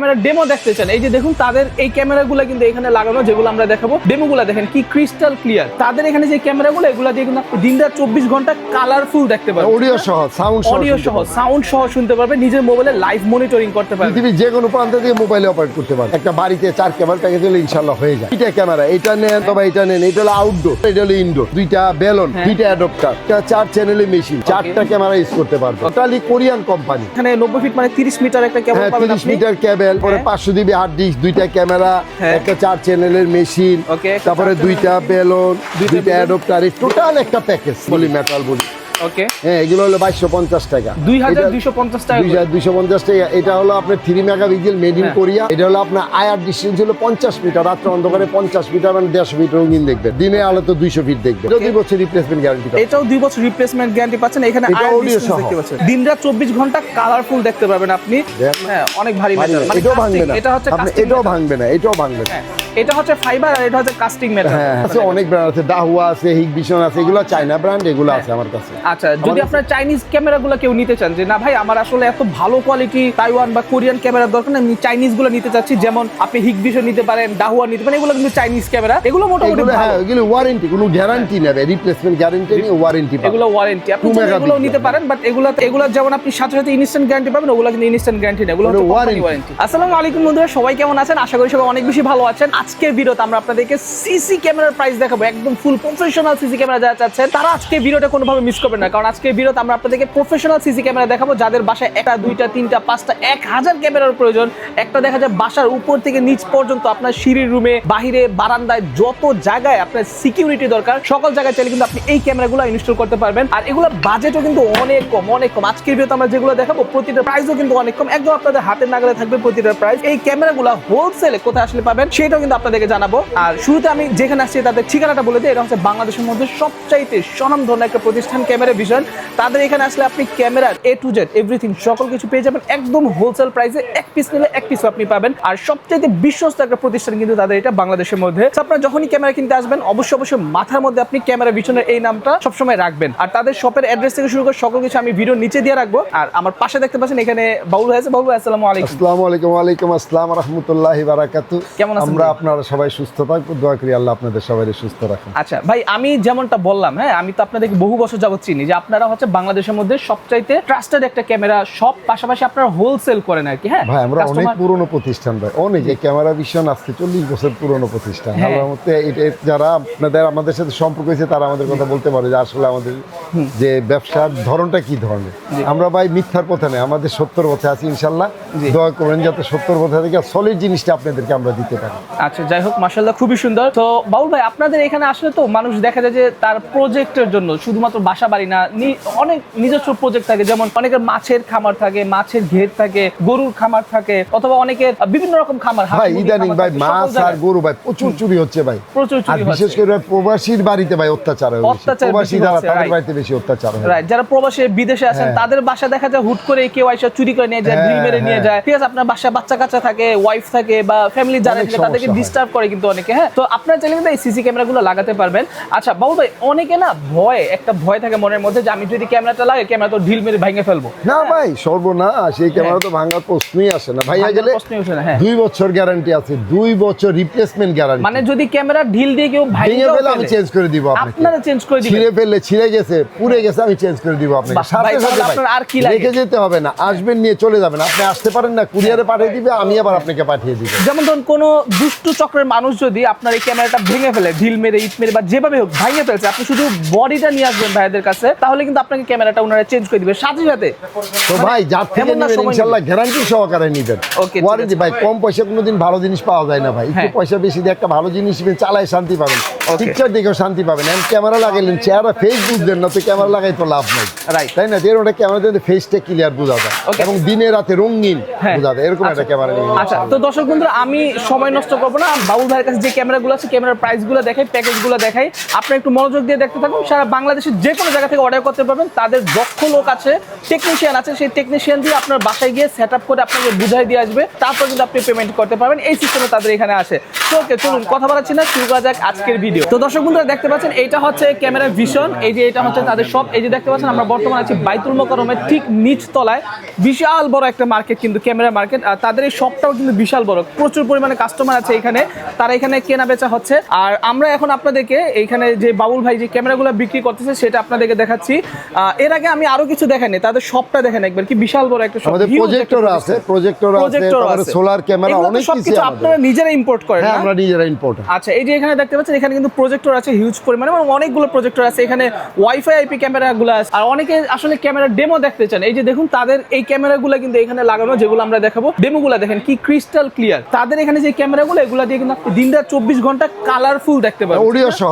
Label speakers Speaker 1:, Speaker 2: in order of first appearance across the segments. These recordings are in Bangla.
Speaker 1: ক্যামেরা ডেমো দেখতে চান, এই যে দেখুন তাদের এই ক্যামেরাগুলো কিন্তু এখানে লাগানো, যেগুলো আমরা দেখাবো ডেমোগুলো দেখেন কি ক্রিস্টাল ক্লিয়ার। তাদের এখানে যে ক্যামেরাগুলো এগুলো দিয়ে কিন্তু আপনি দিনরাত 24 ঘন্টা কালারফুল দেখতে পারবেন,
Speaker 2: অডিও সহ
Speaker 1: সাউন্ড সহ শুনতে পারবেন, নিজের মোবাইলে লাইভ মনিটরিং করতে পারবেন,
Speaker 2: পৃথিবীর যে কোনো প্রান্ত থেকে মোবাইলে অপারেট করতে পারবেন। একটা বাড়িতে 4 ক্যামেরা প্যাকেজ হলে ইনশাআল্লাহ হয়ে যায়। এটা ক্যামেরা, এটা নেন তবে এটা নেন, এটা হলো আউটডোর, এটা হলো ইনডোর, দুইটা বেলুন, দুইটা অ্যাডাপ্টার, একটা 4 চ্যানেলের মেশিন, 4টা ক্যামেরা ইউজ করতে পারবেন। Totally Korean company.
Speaker 1: এখানে 90 ফিট মানে 30 মিটার একটা কেবল পাবেন আপনি।
Speaker 2: 30 মিটার কেবল, পরে 500 জিবি হার্ড ডিস্ক, দুইটা ক্যামেরা, একটা 4 চ্যানেলের মেশিন, তারপরে দুইটা বেলুন, দুইটা অ্যাডাপ্টার, টোটাল একটা প্যাকেজ বলি মেটাল বলি।
Speaker 1: ওকে,
Speaker 2: হ্যাঁ, এগুলো হলো 2250 টাকা,
Speaker 1: 2250 টাকা,
Speaker 2: 2250 টাকা। এটা হলো আপনার 3 মেগাপিক্সেল মেড ইন কোরিয়া। এটা হলো আপনার আয়ার ডিস্টেন্স হলো 50 মিটার, রাত্রে অন্ধকারে 50 মিটার মানে 150 ফিট রঙিন দেখবে, দিনে আলো তো 200 ফিট দেখবে। এটা 2 বছর রিপ্লেসমেন্ট গ্যারান্টি।
Speaker 1: এটাও 2 বছর রিপ্লেসমেন্ট গ্যারান্টি পাচ্ছেন। এখানে আয়ার ডিস্টেন্স দেখতে পাচ্ছেন, দিনরাত 24 ঘন্টা কালারফুল দেখতে পারবেন আপনি। হ্যাঁ, অনেক ভারী মেটাল, মানে
Speaker 2: এটাও ভাঙবে না,
Speaker 1: এটা হচ্ছে
Speaker 2: এটাও ভাঙবে না, এটাও ভাঙবে না।
Speaker 1: এটা হচ্ছে ফাইবার আর এটা হচ্ছে কাস্টিং মেটাল।
Speaker 2: হ্যাঁ, আছে অনেক ব্র্যান্ড আছে, দাহুয়া আছে, হিগবিশন আছে, এগুলো চায়না ব্র্যান্ড, এগুলো আছে আমার কাছে।
Speaker 1: আচ্ছা, যদি আপনার চাইনিজ ক্যামেরাগুলো কেউ নিতে চান, যে না ভাই আমার আসলে এত ভালো কোয়ালিটি তাইওয়ান বা কোরিয়ান ক্যামেরা দরকার না, আমি চাইনিজ গুলো নিতে চাচ্ছি, যেমন আপনি হিগবিশন নিতে পারেন, দাহুয়া নিতে পারেন, এগুলো কিন্তু চাইনিজ ক্যামেরা, এগুলো মোটামুটি ভালো।
Speaker 2: হ্যাঁ, এগুলো ওয়ারেন্টি, কোনো গ্যারান্টি নেবে, রিপ্লেসমেন্ট গ্যারান্টি নেই, ওয়ারেন্টি পাবেন।
Speaker 1: এগুলো ওয়ারেন্টি, আপনি এগুলো নিতে পারেন, বাট এগুলো যেমন আপনি সাথে সাথে ইনস্ট্যান্ট গ্যারান্টি পাবেন, ওগুলো কিন্তু ইনস্ট্যান্ট গ্যারান্টি না, এগুলো হচ্ছে ওয়ারেন্টি। আসসালামু আলাইকুম বন্ধুরা, সবাই কেমন আছেন? আশা করি সবাই অনেক বেশি ভালো আছেন। আজকের ভিডিওতে আমরা আপনাদেরকে সিসি ক্যামেরার প্রাইস দেখাবো, একদম ফুল প্রফেশনাল সিসি ক্যামেরা যারা চাচ্ছেন তারা আজকে ভিডিওটা কোনোভাবে মিস করবেন না, কারণ আজকের ভিডিওতে আমরা আপনাদেরকে প্রফেশনাল সিসি ক্যামেরা দেখাবো, যাদের বাসায় একটা, দুইটা, তিনটা, পাঁচটা, 1000 ক্যামেরার প্রয়োজন। একটা দেখা যায় বাসার উপর থেকে নিচ পর্যন্ত, আপনার সিঁড়ির রুমে, বাহিরে, বারান্দায়, যত জায়গায় আপনার সিকিউরিটি দরকার, সকল জায়গায় চাইলে কিন্তু আপনি এই ক্যামেরাগুলো ইনস্টল করতে পারবেন। আর এগুলো বাজেটও কিন্তু অনেক কম, অনেক কম। আজকের ভিডিওতে আমরা যেগুলো দেখাবো প্রতিটা প্রাইসও কিন্তু অনেক কম, একদম আপনাদের হাতের নাগালে থাকবে প্রতিটা প্রাইস। এই ক্যামেরাগুলো হোলসেলে কোথায় আসলে পাবেন সেটাও কিন্তু আপনাদেরকে জানাবো। আর শুরুতে আমি যেখানে আসছি তাদের ঠিকানাটা বলে দিই। এটা হচ্ছে বাংলাদেশের মধ্যে সবচাইতে স্বনামধন্য একটা প্রতিষ্ঠান ক্যামেরা ভিশন। তাদের এখানে আসলে আপনি ক্যামেরার A to Z এভরিথিং সকল কিছু পেয়ে যাবেন একদম হোলসেল প্রাইসে। এক পিস নিলে এক পিস আপনি পাবেন। আর সবচাইতে বিশ্বস্ত একটা প্রতিষ্ঠান কিন্তু তাদের এটা বাংলাদেশের মধ্যে। আপনারা যখনই ক্যামেরা কিনতে আসবেন অবশ্যই মাথার মধ্যে আপনি ক্যামেরা ভিশনের এই নামটা সবসময় রাখবেন। আর তাদের শপের অ্যাড্রেস থেকে শুরু করে সকল কিছু আমি ভিডিও নিচে দিয়ে রাখবো। আর আমার পাশে দেখতে পাচ্ছেন এখানে বাউল ভাই আছে। বাউল ভাই আসসালামু আলাইকুম।
Speaker 2: আসসালামু আলাইকুম। ওয়ালাইকুম আসসালাম ওয়া রাহমাতুল্লাহি ওয়া বারাকাতুহু।
Speaker 1: কেমন আছেন?
Speaker 2: আমরা আপনারা সবাই সুস্থ থাকুন, দোয়া করি আল্লাহ আপনাদের সবাইকে সুস্থ রাখুন।
Speaker 1: আচ্ছা ভাই, আমি যেমনটা বললাম, হ্যাঁ আমি তো আপনাদেরকে বহু বছর যাবত চিনি যে আপনারা হচ্ছে বাংলাদেশের মধ্যে সবচাইতে ট্রাস্টেড একটা ক্যামেরা শপ, পাশাপাশি আপনারা হোলসেল করেন আর কি। হ্যাঁ
Speaker 2: ভাই, আমরা অনেক পুরনো প্রতিষ্ঠান ভাই, অনেক। এই ক্যামেরা ভিশন আজকে 40 বছর পুরনো প্রতিষ্ঠান। আল্লাহর মতে যারা আপনাদের আমাদের সাথে সম্পর্ক হয়েছে তারা আমাদের কথা বলতে পারে যে আসলে আমাদের যে ব্যবসার ধরনটা কি ধরনের। আমরা ভাই মিথ্যার পথে নেই, আমাদের সত্যর পথে আছি ইনশাল্লাহ। দোয়া করবেন যাতে সত্যর পথে থেকে সলিড জিনিসটা আপনাদেরকে আমরা দিতে পারি।
Speaker 1: আচ্ছা, যাই হোক, মাশাআল্লাহ খুবই সুন্দর। তো বাউল ভাই, আপনাদের এখানে আসলে তো মানুষ দেখা যায় যে তার প্রজেক্টের জন্য শুধুমাত্র বাসা বাড়ি না, অনেক নিজস্ব প্রজেক্ট থাকে, যেমন অনেকের মাছের খামার থাকে, মাছের ঘের থাকে, গরুর খামার থাকে, অথবা অনেকের বিভিন্ন রকম খামার।
Speaker 2: ভাই ইদানিং ভাই মাছ আর গরু ভাই প্রচুর চুরি হচ্ছে ভাই,
Speaker 1: প্রচুর চুরি হচ্ছে।
Speaker 2: বিশেষ করে প্রবাসীর বাড়িতে ভাই অত্যাচার হয়, প্রবাসী যারা তাদের বাড়িতে বেশি অত্যাচার হয়।
Speaker 1: রাইট, যারা প্রবাসী বিদেশে আছেন তাদের বাসা দেখা যায় হুট করে কেউ আইসা চুরি করে নিয়ে যায়, ড্রিল মেরে নিয়ে যায়। ঠিক আছে, আপনার বাসায় বাচ্চা কাচ্চা থাকে, ওয়াইফ থাকে বা ফ্যামিলি যারা থাকে তাদেরকে ডিস্টার্ব করে কিন্তু অনেকে। হ্যাঁ, তো আপনারা চাইলে কিন্তু এই সিসি ক্যামেরাগুলো লাগাতে পারবেন। আচ্ছা বাবু ভাই, অনেকে না একটা ভয় থাকে মনের মধ্যে যে আমি যদি ক্যামেরাটা লাগাই ক্যামেরা তো ঢিল মেরে ভেঙে ফেলবো।
Speaker 2: না ভাই, সর্বনাশ, এই ক্যামেরা তো ভাঙার প্রশ্নই আসে না। ভাইয়া গেলে 2 বছর গ্যারান্টি আছে, 2 বছর রিপ্লেসমেন্ট গ্যারান্টি।
Speaker 1: মানে যদি ক্যামেরা ঢিল দিয়ে কেউ ভেঙে ফেলে
Speaker 2: আমি চেঞ্জ করে দিব আপনাকে।
Speaker 1: আপনারা চেঞ্জ করে দিবেন।
Speaker 2: ছিঁড়ে ফেললে ছিঁড়ে গেছে, পুড়ে গেছে, আমি চেঞ্জ করে দিব আপনাকে সাথে সাথে।
Speaker 1: আপনার আর কি লাগে,
Speaker 2: রেখে যেতে হবে না, আসবেন নিয়ে চলে যাবেন। আপনি আসতে পারেন না, কুরিয়ারে পাঠিয়ে দিবে, আমি আবার আপনাকে পাঠিয়ে দিব।
Speaker 1: যেমন ধরুন কোনো দুষ্ট চক্রের মানুষ যদি আপনার এই ক্যামেরাটা ভেঙে ফেলে, ঢিল মেরে, ইট মেরে বা যেভাবে হোক ভেঙে ফেলছে, আপনি শুধু বডিটা নিয়ে আসবেন ভাইদের কাছে, তাহলে কিন্তু আপনাকে ক্যামেরাটা ওনারা চেঞ্জ করে দিবে সাথে সাথে।
Speaker 2: তো ভাই যার থেকে নেবেন ইনশাআল্লাহ গ্যারান্টি সহকারে নেবেন। ওয়ারেন্টি ভাই, কম পয়সা কোনোদিন ভালো জিনিস পাওয়া যায় না ভাই। একটু পয়সা বেশি দিয়ে একটা ভালো জিনিস নেবেন, চালায় শান্তি পাবেন, পিকচার দেখেও শান্তি পাবেন। এন্ড ক্যামেরা লাগাইলেন, চেহারা ফেস বুঝলেন না, তো ক্যামেরা লাগাই তো লাভ নাই, তাই না? এর ওটা ক্যামেরা দিয়ে ফেসটা ক্লিয়ার বোঝা যায় এবং দিনে রাতে রঙিন বোঝা যায়, এরকম একটা ক্যামেরা নেবেন।
Speaker 1: আচ্ছা, তো দর্শক বন্ধুরা, আমি সময় নষ্ট করবো না, বাবুল ভাইয়ের কাছে যে ক্যামেরাগুলো আছে ক্যামেরার প্রাইসগুলো দেখাই, প্যাকেজগুলো দেখাই, আপনি একটু মনোযোগ দিয়ে দেখতে থাকুন। সারা বাংলাদেশের যে কোনো জায়গা থেকে অর্ডার করতে পারবেন। তাদের দক্ষ লোক আছে, টেকনিশিয়ান আছে, সেই টেকনিশিয়ান দিয়ে আপনার বাসায় গিয়ে সেট আপ করে আপনাকে বুঝাই দিয়ে আসবে, তারপর কিন্তু আপনি পেমেন্ট করতে পারবেন। এই সিস্টেমে তাদের এখানে আছে। ওকে চলুন কথা বলাচ্ছি না, শুরু করা যাক আজকের ভিডিও। তো দর্শক বন্ধুরা দেখতে পাচ্ছেন এইটা হচ্ছে ক্যামেরা ভিশন, এই যে এটা হচ্ছে তাদের শপ। এই যে দেখতে পাচ্ছেন আমরা বর্তমানে আছি বাইতুল মোকাররমের ঠিক নিচ তলায়, বিশাল বড় একটা মার্কেট কিন্তু ক্যামেরা মার্কেট। আর তাদের এই শপটাও কিন্তু বিশাল বড়, প্রচুর পরিমাণে কাস্টমার আছে এখানে, তারা এখানে কেনা বেচা হচ্ছে। আর আমরা এখন আপনাদেরকে এইখানে যে বাবুল ভাই যে ক্যামেরাগুলো বিক্রি করতেছে সেটা আপনাদেরকে দেখাচ্ছি। এর আগে আমি আরো কিছু দেখাইনি, তাদের শপটা দেখেন একবার, কি বিশাল বড় একটা শপ।
Speaker 2: আমাদের প্রজেক্টর আছে, তারপরে সোলার ক্যামেরা, অনেক কিছু
Speaker 1: আপনারা নিজেরা ইম্পোর্ট করেন?
Speaker 2: হ্যাঁ, আমরা নিজেরা ইম্পোর্ট।
Speaker 1: আচ্ছা, এই যে এখানে দেখতে পাচ্ছেন এখানে কিন্তু প্রজেক্টর আছে হিউজ পরিমাণে, মানে অনেকগুলো প্রজেক্টর আছে এখানে, ওয়াইফাই আইপি ক্যামেরাগুলো আছে। আর অনেকে আসলে ক্যামেরার ডেমো দেখতে চান, এই যে দেখুন তাদের এই ক্যামেরাগুলো কিন্তু এখানে লাগানো, যেগুলো আমরা দেখাবো ডেমোগুলো দেখেন কি ক্রিস্টাল ক্লিয়ার। তাদের এখানে যে ক্যামেরাগুলো এগুলো দিয়ে কিন্তু আপনি দিনরাত 24 ঘন্টা কালারফুল দেখতে পাবেন,
Speaker 2: অডিও সহ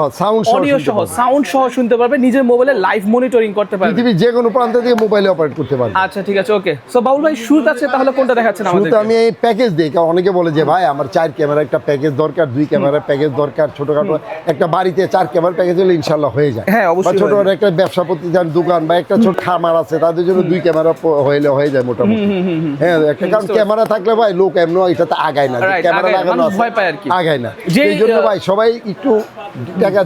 Speaker 1: সাউন্ড সহ শুনতে পারবে, নিজের মোবাইলে লাইভ মনিটরিং করতে পারবে,
Speaker 2: পৃথিবীর যে কোনো প্রান্ত থেকে মোবাইলে অপারেট করতে পারবে।
Speaker 1: আচ্ছা ঠিক আছে, ওকে। সো বাবুল ভাই শুরু আছে, তাহলে কোনটা দেখাচ্ছেন আমাদের?
Speaker 2: শুরুতে আমি এই প্যাকেজ দেই, অনেকে বলে যে ভাই আমার 4 ক্যামেরা একটা প্যাকেজ দরকার, 2 ক্যামেরা প্যাকেজ দরকার, ছোটখাটো একটা বাড়িতে 4 ক্যামেরা প্যাকেজ হলে ইনশাআল্লাহ হয়ে যায়।
Speaker 1: হ্যাঁ অবশ্যই।
Speaker 2: ছোট একটা ব্যবসা প্রতিষ্ঠান, দোকান বা একটা ছোট খামার আছে, তাদের জন্য 2 ক্যামেরা হয়ে যায় মোটামুটি। হ্যাঁ, একটা কারণ ক্যামেরা থাকলে ভাই লোক এমনি এটাতে আগায় না, ক্যামেরা লাগানো আছে
Speaker 1: ভয় পায় আর কি,
Speaker 2: আগায় না। এই জন্য ভাই সবাই একটু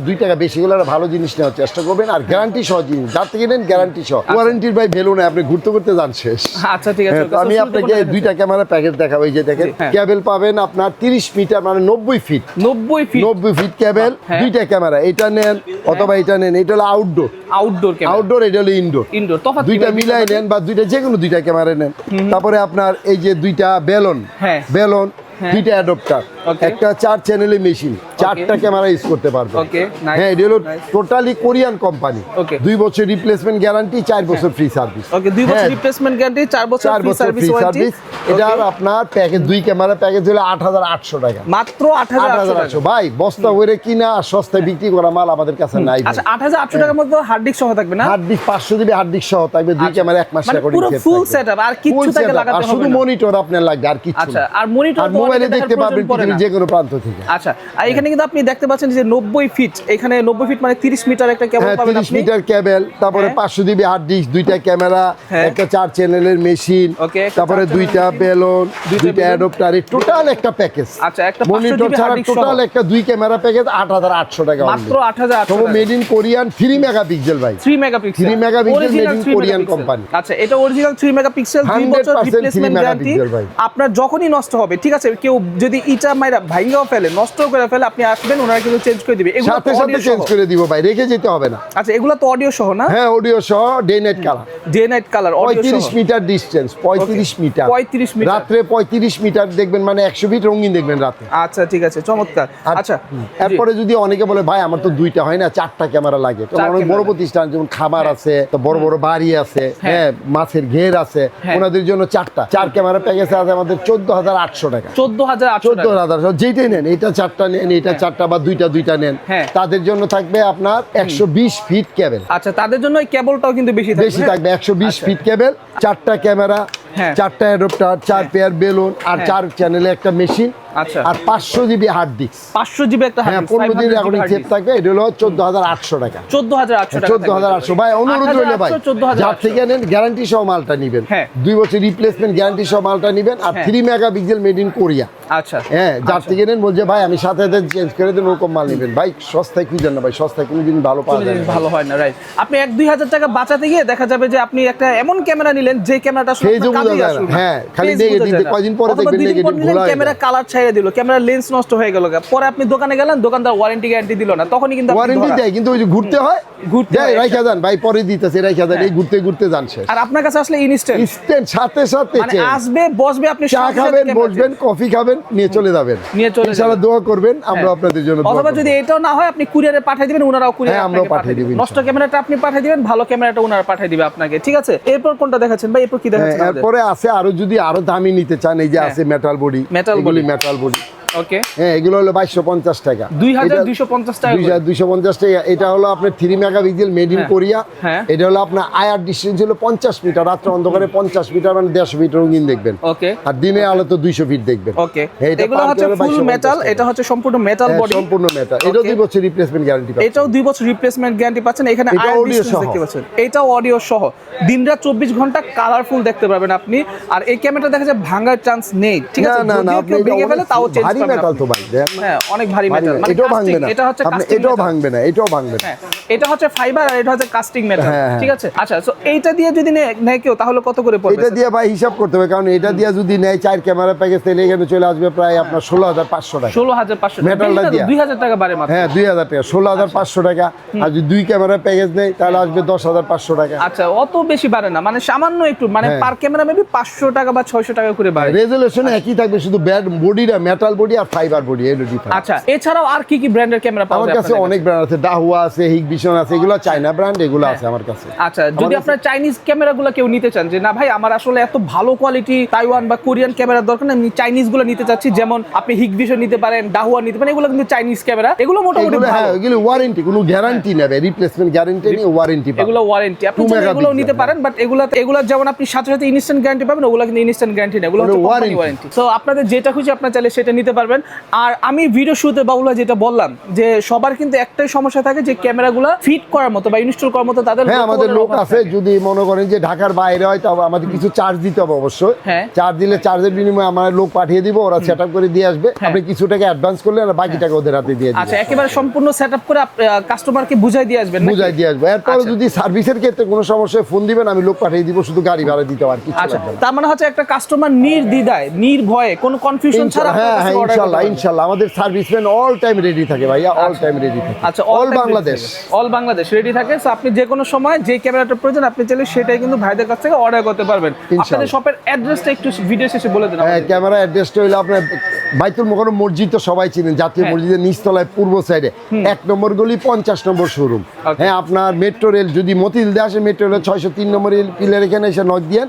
Speaker 2: 2 টাকা বেশি হলে ভালো জিনিস নেওয়ার চেষ্টা করবেন, আর গ্যারান্টি সহ জিনিস, যার থেকে নেন গ্যারান্টি সহ। ওয়ারেন্টির ভাই ভ্যালু না, আপনি ঘুরতে ঘুরতে যান শেষ।
Speaker 1: আচ্ছা ঠিক আছে,
Speaker 2: আমি আপনাকে 2টা ক্যামেরা প্যাকেজ দেখাবো। এই যে দেখেন কেবল পাবেন আপনার 30 মিটার, মানে 90 ফিট 90 ফিট কেবল, 2টা ক্যামেরা, এটা নেন অথবা এটা নেন। এটা হলো আউটডোর, এটা হলো ইনডোর, তফাৎ 2টা মিলাই নেন, বা 2টা যে কোনো 2টা ক্যামেরা নেন। তারপরে আপনার এই যে 2টা বেলন, 2টা অ্যাডাপ্টার, একটা 4 চ্যানেলের মেশিন, 4টা ক্যামেরা ইউজ করতে পারবে। হ্যাঁ, এটা হলো টোটালি কোরিয়ান কোম্পানি, 2 বছর রিপ্লেসমেন্ট গ্যারান্টি, 4 বছর ফ্রি সার্ভিস।
Speaker 1: 2 বছর রিপ্লেসমেন্ট গ্যারান্টি, 4 বছর ফ্রি সার্ভিস।
Speaker 2: এটা আপনার প্যাকেজ 2 ক্যামেরা প্যাকেজ হলো 8800 টাকা,
Speaker 1: মাত্র 8800
Speaker 2: ভাই। বস্তা ভরে কিনা আর সস্তায় বিক্রি করা মাল আমাদের কাছে নাই।
Speaker 1: আচ্ছা, 8800 টাকার মধ্যে হার্ড ডিস্ক সহ থাকবে না?
Speaker 2: Hard disk 500 GB hard disk সহ থাকবে, 2 ক্যামেরা 1 মাস করে
Speaker 1: পুরো ফুল সেটআপ, আর কিছু টাকা লাগাতে হবে না,
Speaker 2: শুধু মনিটর আপনার লাগবে, আর কিছু।
Speaker 1: আচ্ছা, আর মনিটর
Speaker 2: মোবাইলে দেখতে পাবেন পৃথিবীর যে কোনো প্রান্ত থেকে।
Speaker 1: আচ্ছা, আর এখানে কিন্তু আপনি দেখতে পাচ্ছেন যে 90 ফিট, এখানে 90 ফিট মানে 30 মিটার একটা কেবল পাবেন আপনি,
Speaker 2: 30 মিটার কেবল, তারপরে 500 জিবি হার্ড ডিস্ক, 2টা ক্যামেরা, একটা 4 চ্যানেলের মেশিন, তারপরে 2টা বেলন, 2টা অ্যাডাপ্টার, টোটাল একটা প্যাকেজ।
Speaker 1: আচ্ছা, একটা
Speaker 2: মনিটর ছাড়া টোটাল একটা 2 ক্যামেরা প্যাকেজ 8800 টাকা,
Speaker 1: মাত্র 8800 টাকা।
Speaker 2: মেড ইন কোরিয়ান, 3 মেগাপিক্সেল ভাই,
Speaker 1: 3 megapixel
Speaker 2: made in Korean company.
Speaker 1: আচ্ছা, এটা অরিজিনাল 3 মেগাপিক্সেল, 2 বছর রিপ্লেসমেন্ট গ্যারান্টি। আপনার যখনই নষ্ট হবে, ঠিক আছে, কেউ যদি ইটা মাইরা ভাঙাও ফেলে, নষ্ট করে ফেলে, আপনি আসবেন, ওনারা কিন্তু চেঞ্জ করে দিবে, এগুলো
Speaker 2: সাথে সাথে চেঞ্জ করে দিব ভাই, রেখে যেতে হবে না।
Speaker 1: আচ্ছা, এগুলো তো অডিও সহ না?
Speaker 2: হ্যাঁ, অডিও সহ, ডে নাইট কালার, অডিও সহ। 35 মিটার ডিসটেন্স, 35 মিটার, রাতে 35 মিটার দেখবেন, মানে 100 ফিট রঙিন দেখবেন রাতে।
Speaker 1: আচ্ছা ঠিক আছে, চমৎকার। আচ্ছা,
Speaker 2: এরপরে যদি অনেকে বলে ভাই আমার তো 2টা হয় না, 4টা ক্যামেরা লাগে, তো অনেক বড় প্রতিষ্ঠান যেমন খামার আছে, তো বড় বড় বাড়ি আছে, হ্যাঁ, মাছের ঘের আছে, ওনাদের জন্য 4 ক্যামেরা প্যাকেজ আছে আমাদের 14800 টাকা। 14000 যেটাই নেন, এটা 4টা নেন, এটা 4টা বা 2টা নেন, তাদের জন্য থাকবে আপনার 120 ফিট কেবল।
Speaker 1: আচ্ছা, তাদের জন্য এই কেবলটাও কিন্তু বেশি
Speaker 2: থাকবে 120 ফিট কেবল, 4টা ক্যামেরা, 4টা অ্যাডাপ্টার, 4 পেয়ার বেলুন, আর 4 চ্যানেলে একটা মেশিন,
Speaker 1: আচ্ছা,
Speaker 2: আর 500 জিবি হার্ড ডিস্ক,
Speaker 1: 500 জিবি একটা হার্ড ডিস্ক,
Speaker 2: 15 দিন এখন সেভ থাকবে। এটা হলো 14800 টাকা, 14800 ভাই। অনুরোধ রইল ভাই, যার থেকে নেন গ্যারান্টি সহ মালটা নেবেন, 2 বছর রিপ্লেসমেন্ট গ্যারান্টি সহ মালটা নেবেন, আর 3 মেগাপিক্সেল মেড ইন কোরিয়া।
Speaker 1: আচ্ছা,
Speaker 2: হ্যাঁ, যার থেকে নেন বলছে ভাই আমি সাথে চেঞ্জ করে দেন, ওরকম মাল নেবেন ভাই। সস্তায় খুঁজেন না ভাই, সস্তায় কোনো জিনিস ভালো পাওয়া যায় না,
Speaker 1: ভালো হয় না, রাইট। আপনি 1-2000 টাকা বাঁচাতে গিয়ে দেখা যাবে যে আপনি একটা এমন ক্যামেরা নিলেন যে ক্যামেরাটা আসলে কাজে আসবে।
Speaker 2: হ্যাঁ, খালি নেগেটিভ, কয়দিন পরে দেখবেন নেগেটিভ ভুল হয়,
Speaker 1: ক্যামেরা কালার ছাইড়া দিল, ক্যামেরা লেন্স নষ্ট হয়ে গেল, পরে আপনি দোকানে গেলেন, দোকানদার ওয়ারেন্টি গ্যারান্টি দিল না, তখনই কিন্তু
Speaker 2: ওয়ারেন্টি দেয়, কিন্তু ওই যে ঘুরতে হয়, রাইখা যান ভাই, পরে দিতেছে, রাইখা যান, এই ঘুরতে যান শেষ।
Speaker 1: আর আপনার কাছে আসলে ইনস্ট্যান্ট
Speaker 2: সাথে মানে
Speaker 1: আসবে, বসবে, আপনি
Speaker 2: চা খাবেন, বসবেন, কফি খাবেন, নিয়ে চলে যাবেন, ইনশাআল্লাহ দোয়া করবেন, আমরা আপনাদের জন্য দোয়া করব।
Speaker 1: অথবা যদি এটাও না হয়, আপনি কুরিয়ারে পাঠিয়ে দিবেন, ওনারাও কুরিয়ারে
Speaker 2: আমরাও পাঠিয়ে দিব।
Speaker 1: নষ্ট ক্যামেরাটা আপনি পাঠিয়ে দিবেন, ভালো ক্যামেরাটা ওনারা পাঠিয়ে দিবে আপনাকে, ঠিক আছে। এরপর কোনটা দেখাচ্ছেন ভাই? এরপর কি দেখাচ্ছেন?
Speaker 2: এরপরে আছে আরো, যদি আরো দামি নিতে চান, এই যে আছে মেটাল বডি, মেটাল বডি।
Speaker 1: ওকে,
Speaker 2: হ্যাঁ, এগুলো হলো 2250 টাকা,
Speaker 1: 2250 টাকা,
Speaker 2: 2250 টাকা। এটা হলো আপনার 3 মেগাপিক্সেল মেড ইন কোরিয়া। এটা হলো আপনার আয়ার ডিস্টেন্স হলো 50 মিটার, রাত্রে অন্ধকারে 50 মিটার, মানে 150 ফিট রঙিন দেখবেন।
Speaker 1: ওকে,
Speaker 2: আর দিনে আলো তো 200 ফিট দেখবেন।
Speaker 1: ওকে, এগুলো হচ্ছে ফুল মেটাল, এটা হচ্ছে সম্পূর্ণ মেটাল বডি,
Speaker 2: সম্পূর্ণ মেটাল। এটাও 2 বছর রিপ্লেসমেন্ট গ্যারান্টি পাচ্ছেন,
Speaker 1: এটাও 2 বছর রিপ্লেসমেন্ট গ্যারান্টি পাচ্ছেন। এখানে অডিও সহ দেখতে পাচ্ছেন, এটাও অডিও সহ, দিনরাত 24 ঘন্টা কালারফুল দেখতে পাবেন আপনি। আর এই ক্যামেরাটা দেখা যায় ভাঙার চান্স নেই, ঠিক আছে, যদি কেউ ভেঙে ফেলে তাও চেঞ্জ
Speaker 2: মেটাল তো ভাই দেখেন।
Speaker 1: হ্যাঁ অনেক ভারী মেটাল, মানে
Speaker 2: এটাও ভাঙবে না,
Speaker 1: এটা হচ্ছে
Speaker 2: এটাও ভাঙবে না, এটাও ভাঙবে না।
Speaker 1: এটা হচ্ছে ফাইবার আর এটা হচ্ছে কাস্টিং মেটাল, ঠিক আছে। আচ্ছা সো এইটা দিয়ে যদি নেয় কেউ তাহলে কত করে পড়বে?
Speaker 2: এটা দিয়ে ভাই হিসাব করতে হবে, কারণ এটা দিয়ে যদি নেয় 4 ক্যামেরা প্যাকেজ তাহলে এখানে চলে আসবে প্রায় আপনার 16,500 টাকা।
Speaker 1: 16,500
Speaker 2: মেটালটা দিয়ে
Speaker 1: 2000 টাকা বাড়ে মাত্র।
Speaker 2: হ্যাঁ 2000 টাকা, 16,500 টাকা। আর যদি 2 ক্যামেরা প্যাকেজ নেয় তাহলে আসবে 10,500 টাকা।
Speaker 1: আচ্ছা অত বেশি বাড়ে না, মানে সামান্য একটু, মানে পার ক্যামেরা মেবি 500 টাকা বা 600 টাকা করে বাড়ে।
Speaker 2: রেজোলিউশন একই থাকবে, শুধু বডিটা মেটাল বডি আর ফাইবার বডি এর ডিফারেন্স।
Speaker 1: আচ্ছা এছাড়াও আর কি কি ব্র্যান্ডের ক্যামেরা পাওয়া যায়?
Speaker 2: আমার কাছে অনেক ব্র্যান্ড আছে, ডাহুয়া আছে, হিগভিশন আছে, এগুলো চায়না ব্র্যান্ড, এগুলো আছে আমার কাছে।
Speaker 1: আচ্ছা যদি আপনার চাইনিজ ক্যামেরাগুলো কেউ নিতে চান, যে না ভাই আমার আসলে এত ভালো কোয়ালিটি তাইওয়ান বা কোরিয়ান ক্যামেরার দরকার না, আমি চাইনিজ গুলো নিতে চাচ্ছি, যেমন আপনি হিগভিশন নিতে পারেন, ডাহুয়া নিতে পারেন, এগুলো কিন্তু চাইনিজ ক্যামেরা, এগুলো মোটামুটি ভালো।
Speaker 2: হ্যাঁ এগুলো ওয়ারেন্টি, কোনো গ্যারান্টি নেবে, রিপ্লেসমেন্ট গ্যারান্টি নেই, ওয়ারেন্টি পাবেন।
Speaker 1: এগুলো ওয়ারেন্টি, আপনি এগুলো নিতে পারেন, বাট এগুলো যেমন আপনি সাথে সাথে ইনস্ট্যান্ট গ্যারান্টি পাবেন, ওগুলো কিন্তু ইনস্ট্যান্ট গ্যারান্টি না, এগুলো হচ্ছে কোম্পানি ওয়ারেন্টি। সো আপনাদের যেটা খুশি আপনারা চাইলে সেটা নিতে পারবেন। আর আমি ভিডিও শুরুতে বাবুল ভাই যেটা বললাম যে সবার কিন্তু একটাই সমস্যা থাকে যে ক্যামেরাগুলো ফিট করার মতো বা ইনস্টল করার মতো তাদের।
Speaker 2: হ্যাঁ আমাদের লোক আছে, যদি মনে করেন যে ঢাকার বাইরে হয় তবে আমাদের কিছু চার্জ দিতে হবে অবশ্যই। চার্জ দিলে চার্জের বিনিময়ে আমার লোক পাঠিয়ে দিব, ওরা সেটআপ করে দিয়ে আসবে, আপনি কিছু টাকা অ্যাডভান্স করলে আর বাকি টাকা ওদের হাতে দিয়ে দিবেন।
Speaker 1: আচ্ছা একেবারে সম্পূর্ণ সেটআপ করে কাস্টমারকে বুঝাই দিয়ে আসবেন?
Speaker 2: বুঝাই দিয়ে আসবে। এরপর যদি সার্ভিসের ক্ষেত্রে কোনো সমস্যায় ফোন দিবেন, আমি লোক পাঠিয়ে দিব, শুধু গাড়ি ভাড়া দিতে আর কিছু
Speaker 1: আচ্ছা
Speaker 2: লাগবে না।
Speaker 1: তার মানে হচ্ছে একটা কাস্টমার নির্দ্বিধায় নির্ভয়ে কোনো কনফিউশন ছাড়া।
Speaker 2: হ্যাঁ হ্যাঁ ইনশাআল্লাহ আমাদের সার্ভিসম্যান অল টাইম রেডি থাকে ভাইয়া, অল টাইম রেডি থাকে।
Speaker 1: আচ্ছা
Speaker 2: অল বাংলাদেশ
Speaker 1: রেডি থাকে। সো আপনি যে কোনো সময় যে ক্যামেরাটা প্রয়োজন আপনি চাইলে সেটাই কিন্তু ভাইদের কাছ থেকে অর্ডার করতে পারবেন। আপনাদের শপের অ্যাড্রেসটা একটু ভিডিও শেষে বলে দেন।
Speaker 2: হ্যাঁ ক্যামেরা অ্যাড্রেসটা হলো আপনার বাইতুল মোকাররম মসজিদ, তো সবাই চিনেন, জাতীয় মসজিদের নিচতলায় পূর্ব সাইডে 1 নম্বর গলি 50 নম্বর শোরুম। হ্যাঁ আপনার মেট্রো রেল যদি মতিঝিল দিয়ে আসে, মেট্রো রেল 603 নম্বর পিলার এখানে এসে নক দিয়েন।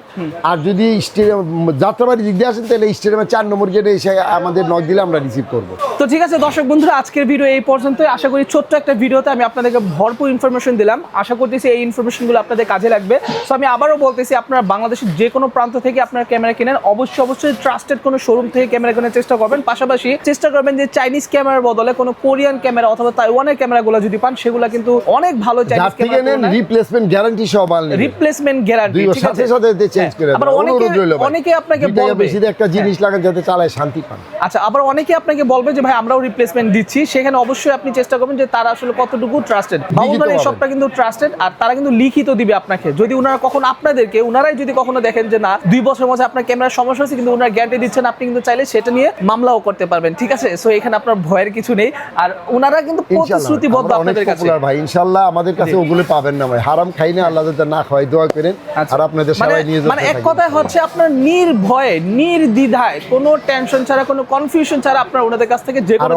Speaker 2: আর যদি স্টেডিয়াম যাত্রাবাড়ি দিক দিয়ে আসেন তাহলে স্টেডিয়ামের 4 নম্বর গেটে এসে আমাদের নক দিলে আমরা রিসিভ করব।
Speaker 1: তো ঠিক আছে দর্শক বন্ধুরা, আজকের ভিডিও এই পর্যন্তই। আশা করি ছোট্ট একটা ভিডিওতে আমি আপনাদেরকে ভরপুর ইনফরমেশন দিলাম। আশা করতেছি এই ইনফরমেশনগুলো আপনাদের কাজে লাগবে। সো আমি আবারও বলতেছি, আপনারা বাংলাদেশের যে কোনো প্রান্ত থেকে আপনারা ক্যামেরা কেনেন, অবশ্যই ট্রাস্টেড কোনো শোরুম থেকে ক্যামেরা কেনার চেষ্টা করবেন। পাশাপাশি চেষ্টা করবেন যে চাইনিজ ক্যামেরার বদলে কোনো কোরিয়ান ক্যামেরা অথবা তাইওয়ানের ক্যামেরাগুলো যদি পান, সেগুলো কিন্তু অনেক ভালো চাইনিজ ক্যামেরা নেন,
Speaker 2: রিপ্লেসমেন্ট গ্যারান্টি সহ পাবেন।
Speaker 1: রিপ্লেসমেন্ট গ্যারান্টি
Speaker 2: সাথে সাথে চেঞ্জ করে দেন।
Speaker 1: আবার অনেকে আপনাকে বলবে
Speaker 2: বেশি একটা জিনিস লাগান যাতে চালায় শান্তি পান।
Speaker 1: আচ্ছা আবার অনেকে আপনাকে বলবে যে ভাই আমরাও রিপ্লেসমেন্ট দিচ্ছি, সেখানে অবশ্যই আপনি চেষ্টা করবেন যে তারা আসলে কতটুকু ট্রাস্টেড। বাবুল ভাই সবটা কিন্তু ট্রাস্টেড, আর তারা কিন্তু লিখিত দিবে আপনাকে। যদি ওনারা কখনো ওনারাই যদি কখনো দেখেন যে না 2 বছরের মধ্যে আপনার ক্যামেরার সমস্যা হচ্ছে কিন্তু ওনারা গ্যারান্টি দিচ্ছেন, আপনি কিন্তু চাইলে সেটা নিয়ে মামলাও করতে পারবেন, ঠিক আছে। সো এখানে আপনার ভয়ের কিছু নেই, আর ওনারা কিন্তু প্রতিশ্রুতিবদ্ধ আপনাদের কাছে।
Speaker 2: ভাই ইনশাআল্লাহ আমাদের কাছে ওগুলো পাবেন না ভাই, হারাম খাই না, আল্লাহ যাতে না খাওয়াই দোয়া করেন। আর আপনাদের সবাই নিয়ে যাবেন।
Speaker 1: মানে এক কথায় হচ্ছে আপনার নির্ভয়ে নির্দ্বিধায় কোনো টেনশন ছাড়া কোনো কনফিউশন ছাড়া আপনারা ওনাদের কাছ থেকে যে কোনো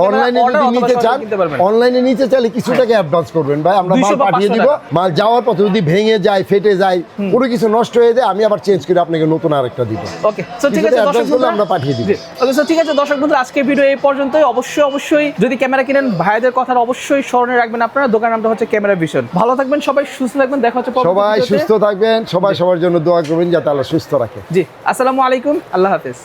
Speaker 2: অনলাইনে নিতে চাইলে কিছু টাকা অ্যাডভান্স করবেন ভাই, আমরা মাল পাঠিয়ে দিব। মাল যাওয়ার পথে যদি ভেঙে যায়, ফেটে যায়, পুরো কিছু নষ্ট হয়ে যায়, আমি আবার চেঞ্জ করে আপনাকে নতুন আরেকটা দিব।
Speaker 1: ওকে সো ঠিক আছে দর্শক বন্ধুরা, আমরা পাঠিয়ে দিব। ওকে সো ঠিক আছে দর্শক বন্ধুরা, আজকের ভিডিও এই পর্যন্তই। অবশ্যই যদি ক্যামেরা কিনেন ভাইদের কথা অবশ্যই স্মরণে রাখবেন। আপনারা দোকানের নামটা হচ্ছে ক্যামেরা ভিশন। ভালো থাকবেন সবাই, সুস্থ থাকবেন, দেখা হচ্ছে পরবর্তী ভিডিওতে।
Speaker 2: সবাই সুস্থ থাকবেন, সবাই সবার জন্য দোয়া করবেন যাতে আল্লাহ সুস্থ রাখে।
Speaker 1: জি আসসালামু আলাইকুম, আল্লাহ হাফেজ।